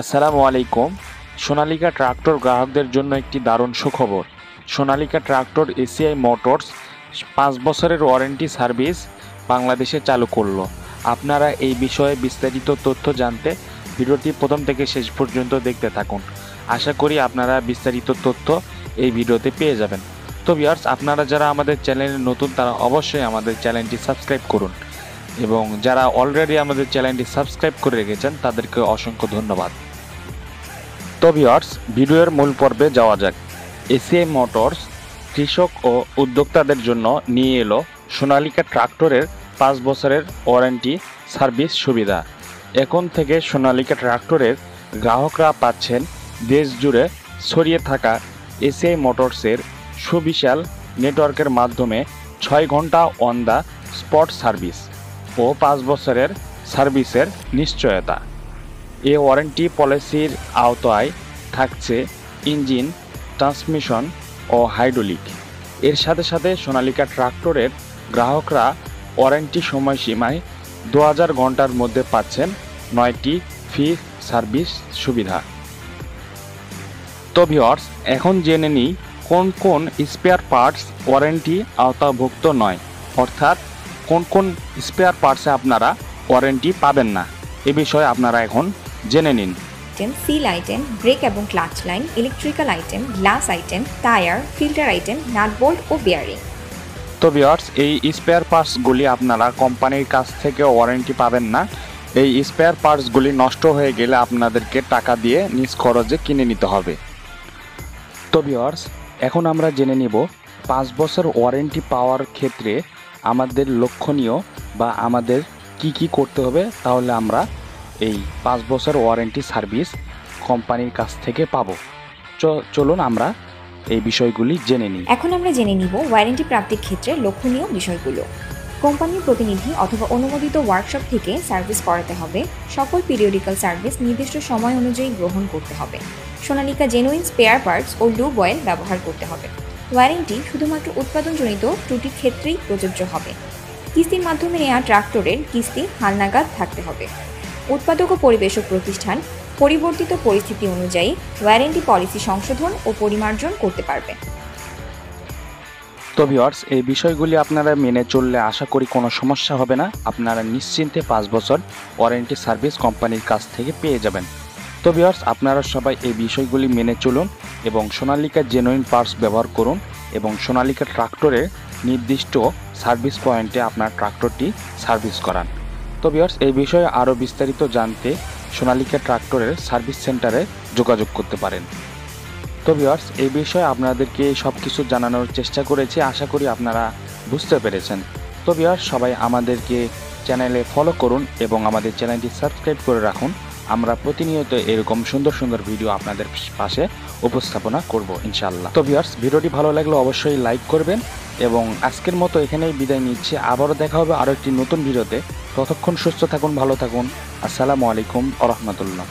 আসসালামু আলাইকুম। সোনালিকা ট্রাক্টর গ্রাহকদের জন্য একটি দারুণ সুখবর। সোনালিকা ট্রাক্টর এসিআই মোটরস 5 বছরের ওয়ারেন্টি সার্ভিস বাংলাদেশে চালু করলো। আপনারা এই বিষয়ে বিস্তারিত তথ্য জানতে ভিডিওটি প্রথম থেকে শেষ পর্যন্ত দেখতে থাকুন। আশা করি আপনারা বিস্তারিত তথ্য এই ভিডিওতে পেয়ে যাবেন। তো ভিউয়ার্স, আপনারা যারা আমাদের চ্যানেলে নতুন তারা অবশ্যই আমাদের চ্যানেলটি সাবস্ক্রাইব করুন এবং যারা অলরেডি আমাদের চ্যানেলটি সাবস্ক্রাইব করে রেখেছেন তাদেরকে অসংখ্য ধন্যবাদ। তো ভিউয়ার্স, ভিডিওর মূল পর্বে যাওয়া যাক। এসিআই মোটরস কৃষক ও উদ্যোক্তাদের জন্য নিয়ে এলো সোনালিকা ট্রাক্টরের 5 বছরের ওয়ারেন্টি সার্ভিস সুবিধা। এখন থেকে সোনালিকা ট্রাক্টরের গ্রাহকরা পাচ্ছেন দেশ জুড়ে ছড়িয়ে থাকা এসিআই মোটরসের সুবিশাল নেটওয়ার্কের মাধ্যমে 6 ঘন্টা অন দ্য স্পট সার্ভিস ও 5 বছরের সার্ভিসের নিশ্চয়তা। এ ওয়ারেন্টি পলিসির আওতায় থাকছে ইঞ্জিন, ট্রান্সমিশন ও হাইড্রোলিক। এর সাথে সাথে সোনালিকা ট্রাক্টরের গ্রাহকরা ওয়ারেন্টি সময়সীমায় 2000 ঘন্টার মধ্যে পাচ্ছেন 9টি ফ্রি সার্ভিস সুবিধা। তো ভিউয়ার্স, এখন জেনে নিই কোন কোন স্পেয়ার পার্টস ওয়ারেন্টি আওতাভুক্ত নয়, অর্থাৎ কোন কোন স্পেয়ার পার্টসে আপনারা ওয়ারেন্টি পাবেন না। এ বিষয়ে আপনারা এখন জেনে নিন। সিল আইটেম, ব্রেক এবং clutch line, electrical item, glass item, tyre, filter item, nut bolt ও বেয়ারিং। তো ভিউয়ার্স, এই স্পেয়ার পার্টসগুলি আপনারা কোম্পানির কাছ থেকে ওয়ারেন্টি পাবেন না। এই স্পেয়ার পার্টসগুলি নষ্ট হয়ে গেলে আপনাদেরকে টাকা দিয়ে নিজ খরচে কিনে নিতে হবে। তো ভিউয়ার্স, এখন আমরা জেনে নিব 5 বছর ওয়ারেন্টি পাওয়ার ক্ষেত্রে আমাদের লক্ষণীয় বা আমাদের কি করতে হবে, তাহলে আমরা এই 5 বছর ওয়ারেন্টি সার্ভিস কোম্পানির কাছ থেকে পাবো। চলুন আমরা এই বিষয়গুলি জেনে নিই। এখন আমরা জেনে নিব ওয়ারেন্টি প্রাপ্তির ক্ষেত্রে লক্ষণীয় বিষয়গুলো। কোম্পানির প্রতিনিধি অথবা অনুমোদিত ওয়ার্কশপ থেকে সার্ভিস করাতে হবে। সকল পিরিয়ডিক্যাল সার্ভিস নির্দিষ্ট সময় অনুযায়ী গ্রহণ করতে হবে। সোনালিকা জেনুইন স্পেয়ার পার্টস ও লুব অয়েল ব্যবহার করতে হবে। ওয়ারেন্টি শুধুমাত্র উৎপাদনজনিত ত্রুটির ক্ষেত্রেই প্রযোজ্য হবে। কিস্তির মাধ্যমে নেওয়া ট্রাক্টরের কিস্তি হালনাগাদ থাকতে হবে। উৎপাদক ও পরিবেশক প্রতিষ্ঠান পরিবর্তিত পরিস্থিতি অনুযায়ী ওয়ারেন্টি পলিসি সংশোধন ও পরিমার্জন করতে পারবে। তো ভিউয়ার্স, এই বিষয়গুলি আপনারা মেনে চললে আশা করি কোনো সমস্যা হবে না। আপনারা নিশ্চিন্তে 5 বছর ওয়ারেন্টি সার্ভিস কোম্পানির কাছ থেকে পেয়ে যাবেন। তো ভিউয়ার্স, আপনারা সবাই এই বিষয়গুলি মেনে চলুন এবং সোনালিকা জেনুইন পার্টস ব্যবহার করুন এবং সোনালিকা ট্রাক্টরের নির্দিষ্ট সার্ভিস পয়েন্টে আপনার ট্রাক্টরটি সার্ভিস করান। তো ভিউয়ার্স, এই বিষয়ে আরও বিস্তারিত জানতে সোনালিকা ট্রাক্টরের সার্ভিস সেন্টারে যোগাযোগ করতে পারেন। তো ভিউয়ার্স, এই বিষয়ে আপনাদেরকে সব কিছু জানানোর চেষ্টা করেছি, আশা করি আপনারা বুঝতে পেরেছেন। তো ভিউয়ার্স, সবাই আমাদেরকে চ্যানেলে ফলো করুন এবং আমাদের চ্যানেলটি সাবস্ক্রাইব করে রাখুন। আমরা প্রতিনিয়ত এরকম সুন্দর সুন্দর ভিডিও আপনাদের পাশে উপস্থাপনা করব ইনশাআল্লাহ। তো ভিউয়ার্স, ভিডিওটি ভালো লাগলে অবশ্যই লাইক করবেন এবং আজকের মতো এখানেই বিদায় নিচ্ছি। আবারও দেখা হবে আরও একটি নতুন ভিডিওতে। ততক্ষণ সুস্থ থাকুন, ভালো থাকুন। আসসালামু আলাইকুম ওয়া রাহমাতুল্লাহ।